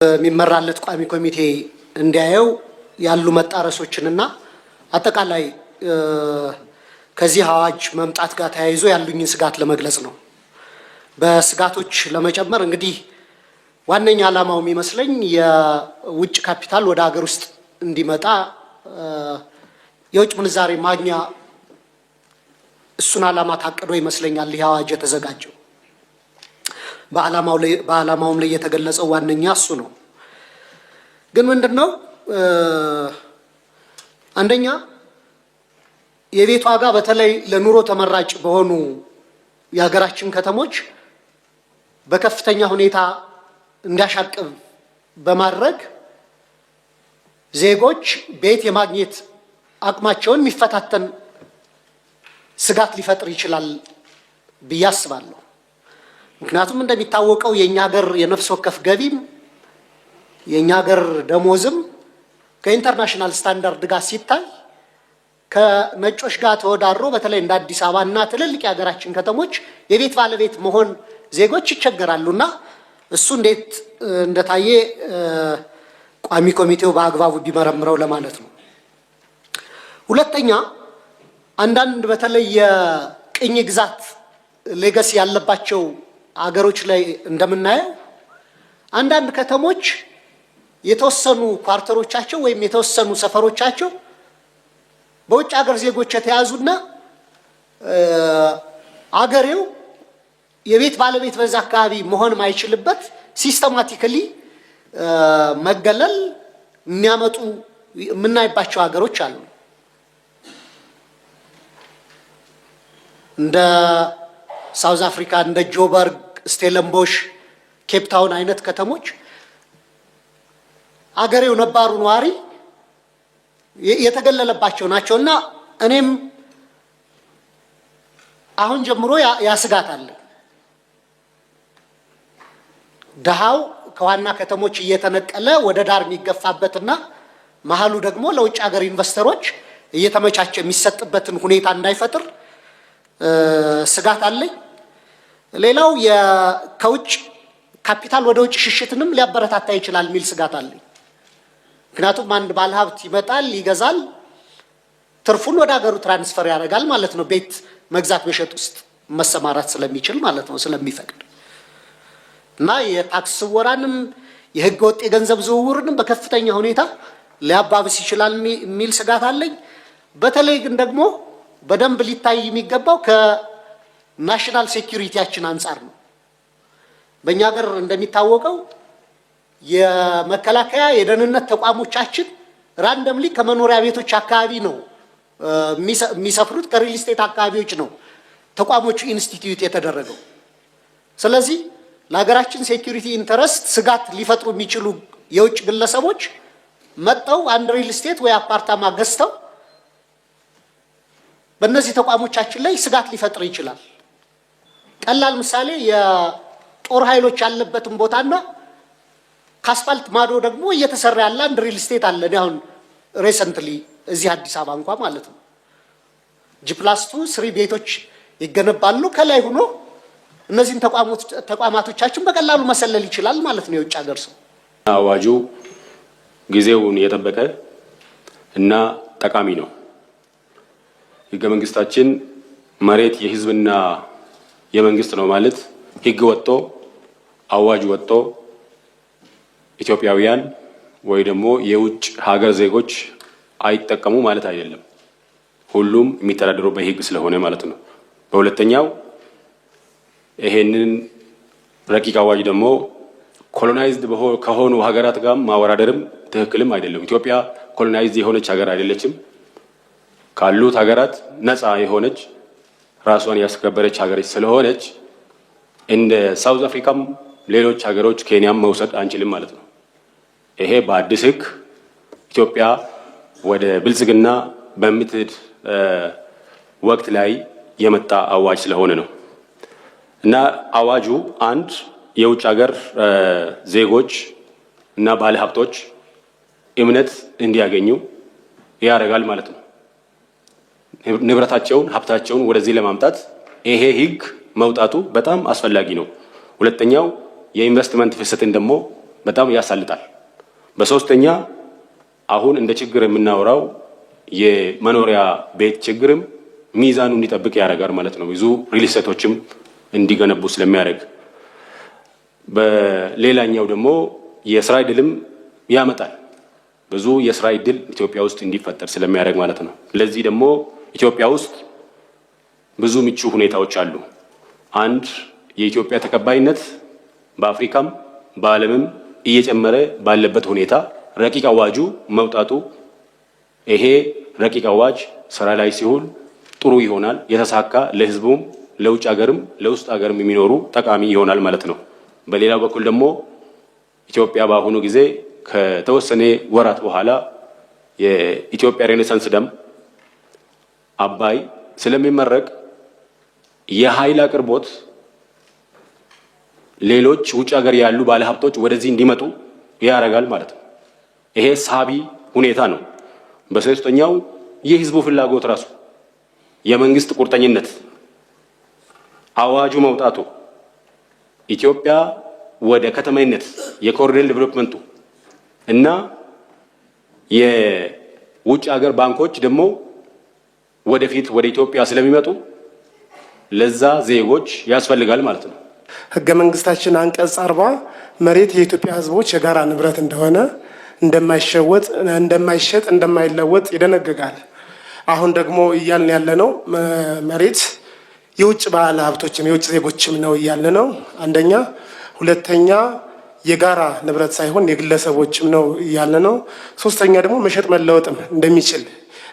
የሚመራለት ቋሚ ኮሚቴ እንዲያየው ያሉ መጣረሶችንና አጠቃላይ ከዚህ አዋጅ መምጣት ጋር ተያይዞ ያሉኝን ስጋት ለመግለጽ ነው። በስጋቶች ለመጨመር እንግዲህ ዋነኛ ዓላማው የሚመስለኝ የውጭ ካፒታል ወደ ሀገር ውስጥ እንዲመጣ የውጭ ምንዛሬ ማግኛ እሱን ዓላማ ታቅዶ ይመስለኛል ይህ አዋጅ የተዘጋጀው። በዓላማውም ላይ የተገለጸው ዋነኛ እሱ ነው። ግን ምንድነው አንደኛ የቤት ዋጋ በተለይ ለኑሮ ተመራጭ በሆኑ የሀገራችን ከተሞች በከፍተኛ ሁኔታ እንዲያሻቅብ በማድረግ ዜጎች ቤት የማግኘት አቅማቸውን የሚፈታተን ስጋት ሊፈጥር ይችላል ብዬ አስባለሁ። ምክንያቱም እንደሚታወቀው የኛ ሀገር የነፍስ ወከፍ ገቢም የኛ ሀገር ደሞዝም ከኢንተርናሽናል ስታንዳርድ ጋር ሲታይ ከነጮች ጋር ተወዳድሮ በተለይ እንደ አዲስ አበባ እና ትልልቅ የሀገራችን ከተሞች የቤት ባለቤት መሆን ዜጎች ይቸገራሉና እሱ እንዴት እንደታየ ቋሚ ኮሚቴው በአግባቡ ቢመረምረው ለማለት ነው። ሁለተኛ አንዳንድ በተለይ የቅኝ ግዛት ሌጋሲ ያለባቸው አገሮች ላይ እንደምናየው አንዳንድ ከተሞች የተወሰኑ ኳርተሮቻቸው ወይም የተወሰኑ ሰፈሮቻቸው በውጭ ሀገር ዜጎች የተያዙና አገሬው የቤት ባለቤት በዛ አካባቢ መሆን ማይችልበት ሲስተማቲካሊ መገለል የሚያመጡ የምናይባቸው ሀገሮች አሉ። እንደ ሳውዝ አፍሪካ እንደ ጆበርግ፣ ስቴለንቦሽ፣ ኬፕታውን አይነት ከተሞች አገሬው ነባሩ ነዋሪ የተገለለባቸው ናቸውና እኔም አሁን ጀምሮ ያስጋት አለ። ደሃው ከዋና ከተሞች እየተነቀለ ወደ ዳር የሚገፋበትና መሀሉ ደግሞ ለውጭ ሀገር ኢንቨስተሮች እየተመቻቸ የሚሰጥበትን ሁኔታ እንዳይፈጥር ስጋት አለኝ። ሌላው ከውጭ ካፒታል ወደ ውጭ ሽሽትንም ሊያበረታታ ይችላል የሚል ስጋት አለኝ። ምክንያቱም አንድ ባለሀብት ይመጣል፣ ይገዛል፣ ትርፉን ወደ ሀገሩ ትራንስፈር ያደርጋል ማለት ነው። ቤት መግዛት መሸጥ ውስጥ መሰማራት ስለሚችል ማለት ነው፣ ስለሚፈቅድ እና የታክስ ስወራንም የህገ ወጥ የገንዘብ ዝውውርንም በከፍተኛ ሁኔታ ሊያባብስ ይችላል የሚል ስጋት አለኝ። በተለይ ግን ደግሞ በደንብ ሊታይ የሚገባው ከናሽናል ሴኩሪቲያችን አንጻር ነው። በእኛ ሀገር እንደሚታወቀው የመከላከያ የደህንነት ተቋሞቻችን ራንደምሊ ከመኖሪያ ቤቶች አካባቢ ነው የሚሰፍሩት፣ ከሪል ስቴት አካባቢዎች ነው ተቋሞቹ ኢንስቲትዩት የተደረገው። ስለዚህ ለሀገራችን ሴኩሪቲ ኢንተረስት ስጋት ሊፈጥሩ የሚችሉ የውጭ ግለሰቦች መጥተው አንድ ሪል ስቴት ወይ አፓርታማ ገዝተው በእነዚህ ተቋሞቻችን ላይ ስጋት ሊፈጥር ይችላል። ቀላል ምሳሌ የጦር ኃይሎች ያለበትን ቦታና ከአስፋልት ማዶ ደግሞ እየተሰራ ያለ አንድ ሪል ስቴት አለ። አሁን ሬሰንትሊ እዚህ አዲስ አበባ እንኳን ማለት ነው ጂፕላስቱ 3 ቤቶች ይገነባሉ። ከላይ ሆኖ እነዚህን ተቋማቶቻችን በቀላሉ መሰለል ይችላል ማለት ነው የውጭ ሀገር ሰው። አዋጁ ጊዜውን የጠበቀ እና ጠቃሚ ነው። ህገ መንግስታችን መሬት የህዝብና የመንግስት ነው ማለት ህግ ወጥቶ አዋጅ ወጥቶ ኢትዮጵያውያን ወይ ደግሞ የውጭ ሀገር ዜጎች አይጠቀሙ ማለት አይደለም። ሁሉም የሚተዳደረው በህግ ስለሆነ ማለት ነው። በሁለተኛው ይሄንን ረቂቅ አዋጅ ደግሞ ኮሎናይዝድ ከሆኑ ሀገራት ጋር ማወዳደርም ትክክልም አይደለም። ኢትዮጵያ ኮሎናይዝድ የሆነች ሀገር አይደለችም። ካሉት ሀገራት ነፃ የሆነች ራሷን ያስከበረች ሀገር ስለሆነች እንደ ሳውዝ አፍሪካም ሌሎች ሀገሮች ኬንያም መውሰድ አንችልም ማለት ነው። ይሄ በአዲስ ህግ ኢትዮጵያ ወደ ብልጽግና በምትሄድ ወቅት ላይ የመጣ አዋጅ ስለሆነ ነው እና አዋጁ አንድ የውጭ ሀገር ዜጎች እና ባለሀብቶች እምነት እንዲያገኙ ያደርጋል ማለት ነው። ንብረታቸውን ሀብታቸውን ወደዚህ ለማምጣት ይሄ ህግ መውጣቱ በጣም አስፈላጊ ነው። ሁለተኛው የኢንቨስትመንት ፍሰትን ደግሞ በጣም ያሳልጣል። በሶስተኛ አሁን እንደ ችግር የምናወራው የመኖሪያ ቤት ችግርም ሚዛኑ እንዲጠብቅ ያደርጋል ማለት ነው። ብዙ ሪል ስቴቶችም እንዲገነቡ ስለሚያደርግ፣ በሌላኛው ደግሞ የስራ ዕድልም ያመጣል። ብዙ የስራ ዕድል ኢትዮጵያ ውስጥ እንዲፈጠር ስለሚያደርግ ማለት ነው። ለዚህ ደግሞ ኢትዮጵያ ውስጥ ብዙ ምቹ ሁኔታዎች አሉ። አንድ የኢትዮጵያ ተቀባይነት በአፍሪካም በዓለምም እየጨመረ ባለበት ሁኔታ ረቂቅ አዋጁ መውጣቱ፣ ይሄ ረቂቅ አዋጅ ስራ ላይ ሲውል ጥሩ ይሆናል፣ የተሳካ ለህዝቡም ለውጭ ሀገርም ለውስጥ ሀገርም የሚኖሩ ጠቃሚ ይሆናል ማለት ነው። በሌላው በኩል ደግሞ ኢትዮጵያ በአሁኑ ጊዜ ከተወሰነ ወራት በኋላ የኢትዮጵያ ሬኔሳንስ ደም አባይ ስለሚመረቅ የኃይል አቅርቦት ሌሎች ውጭ ሀገር ያሉ ባለሀብቶች ወደዚህ እንዲመጡ ያደርጋል ማለት ነው። ይሄ ሳቢ ሁኔታ ነው። በሶስተኛው የህዝቡ ፍላጎት ራሱ የመንግስት ቁርጠኝነት አዋጁ መውጣቱ ኢትዮጵያ ወደ ከተማይነት የኮሪደር ዴቨሎፕመንቱ እና የውጭ ሀገር ባንኮች ደግሞ ወደፊት ወደ ኢትዮጵያ ስለሚመጡ ለዛ ዜጎች ያስፈልጋል ማለት ነው። ህገ መንግስታችን አንቀጽ 40 መሬት የኢትዮጵያ ህዝቦች የጋራ ንብረት እንደሆነ እንደማይሸጥ እንደማይለወጥ ይደነግጋል። አሁን ደግሞ እያልን ያለነው መሬት የውጭ ባለ ሀብቶችም የውጭ ዜጎችም ነው እያልን ነው። አንደኛ። ሁለተኛ የጋራ ንብረት ሳይሆን የግለሰቦችም ነው እያልን ነው። ሶስተኛ ደግሞ መሸጥ መለወጥም እንደሚችል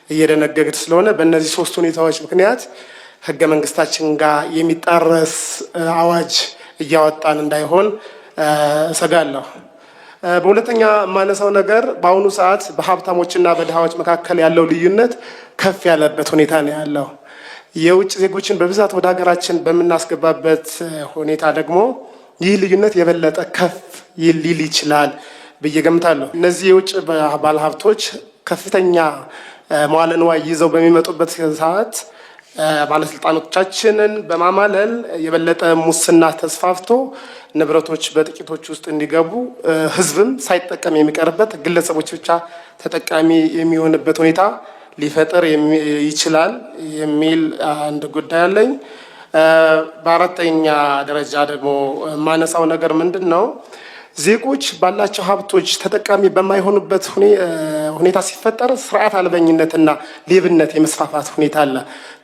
እየደነገገ ስለሆነ በእነዚህ ሶስት ሁኔታዎች ምክንያት ህገ መንግስታችን ጋር የሚጣረስ አዋጅ እያወጣን እንዳይሆን እሰጋለሁ። በሁለተኛ የማነሳው ነገር በአሁኑ ሰዓት በሀብታሞችና በድሃዎች መካከል ያለው ልዩነት ከፍ ያለበት ሁኔታ ነው ያለው። የውጭ ዜጎችን በብዛት ወደ ሀገራችን በምናስገባበት ሁኔታ ደግሞ ይህ ልዩነት የበለጠ ከፍ ሊል ይችላል ብዬ ገምታለሁ። እነዚህ የውጭ ባለሀብቶች ከፍተኛ መዋለ ንዋይ ይዘው በሚመጡበት ሰዓት ባለስልጣኖቻችንን በማማለል የበለጠ ሙስና ተስፋፍቶ ንብረቶች በጥቂቶች ውስጥ እንዲገቡ ህዝብም ሳይጠቀም የሚቀርበት ግለሰቦች ብቻ ተጠቃሚ የሚሆንበት ሁኔታ ሊፈጠር ይችላል የሚል አንድ ጉዳይ አለኝ። በአራተኛ ደረጃ ደግሞ የማነሳው ነገር ምንድን ነው? ዜጎች ባላቸው ሀብቶች ተጠቃሚ በማይሆኑበት ሁኔታ ሲፈጠር ስርዓት አልበኝነትና ሌብነት የመስፋፋት ሁኔታ አለ።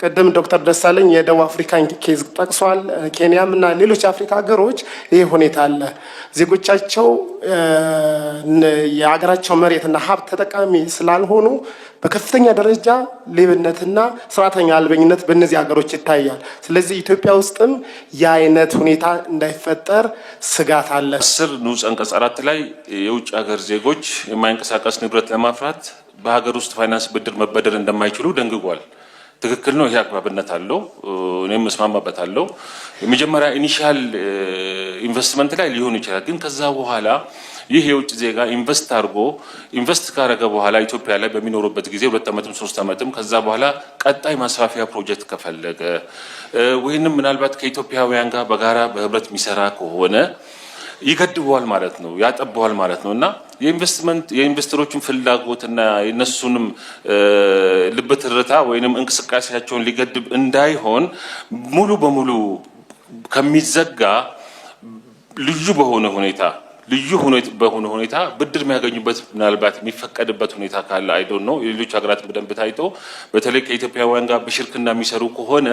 ቅድም ዶክተር ደሳለኝ የደቡብ አፍሪካን ኬዝ ጠቅሷል። ኬንያም እና ሌሎች የአፍሪካ ሀገሮች ይህ ሁኔታ አለ። ዜጎቻቸው የሀገራቸው መሬትና ሀብት ተጠቃሚ ስላልሆኑ በከፍተኛ ደረጃ ሌብነትና ስርዓተኛ አልበኝነት በእነዚህ ሀገሮች ይታያል። ስለዚህ ኢትዮጵያ ውስጥም የአይነት ሁኔታ እንዳይፈጠር ስጋት አለ። 10 ንዑስ አንቀጽ 4 ላይ የውጭ ሀገር ዜጎች የማይንቀሳቀስ ንብረት ለማፍራት በሀገር ውስጥ ፋይናንስ ብድር መበደር እንደማይችሉ ደንግጓል። ትክክል ነው። ይሄ አግባብነት አለው። እኔም መስማማበታለሁ። የመጀመሪያ ኢኒሻል ኢንቨስትመንት ላይ ሊሆን ይችላል። ግን ከዛ በኋላ ይህ የውጭ ዜጋ ኢንቨስት ካረገ በኋላ ኢትዮጵያ ላይ በሚኖሩበት ጊዜ 2 ዓመትም 3 ዓመትም ከዛ በኋላ ቀጣይ ማስፋፊያ ፕሮጀክት ከፈለገ ወይንም ምናልባት ከኢትዮጵያውያን ጋር በጋራ በህብረት የሚሰራ ከሆነ ይገድበዋል ማለት ነው፣ ያጠበዋል ማለት ነው። እና የኢንቨስተሮችን ፍላጎትና የነሱንም ልብ ትርታ ወይንም እንቅስቃሴያቸውን ሊገድብ እንዳይሆን ሙሉ በሙሉ ከሚዘጋ ልዩ በሆነ ሁኔታ ብድር የሚያገኙበት ምናልባት የሚፈቀድበት ሁኔታ ካለ አይዶን ነው። የሌሎች ሀገራት በደንብ ታይቶ በተለይ ከኢትዮጵያውያን ጋር በሽርክና የሚሰሩ ከሆነ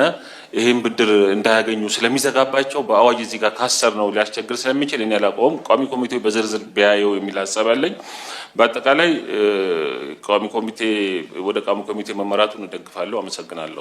ይህም ብድር እንዳያገኙ ስለሚዘጋባቸው በአዋጅ እዚህ ጋር ካሰር ነው ሊያስቸግር ስለሚችል እኔ አላውቀውም። ቋሚ ኮሚቴው በዝርዝር ቢያየው የሚል ሀሳብ አለኝ። በአጠቃላይ ወደ ቋሚ ኮሚቴ መመራቱን እደግፋለሁ። አመሰግናለሁ።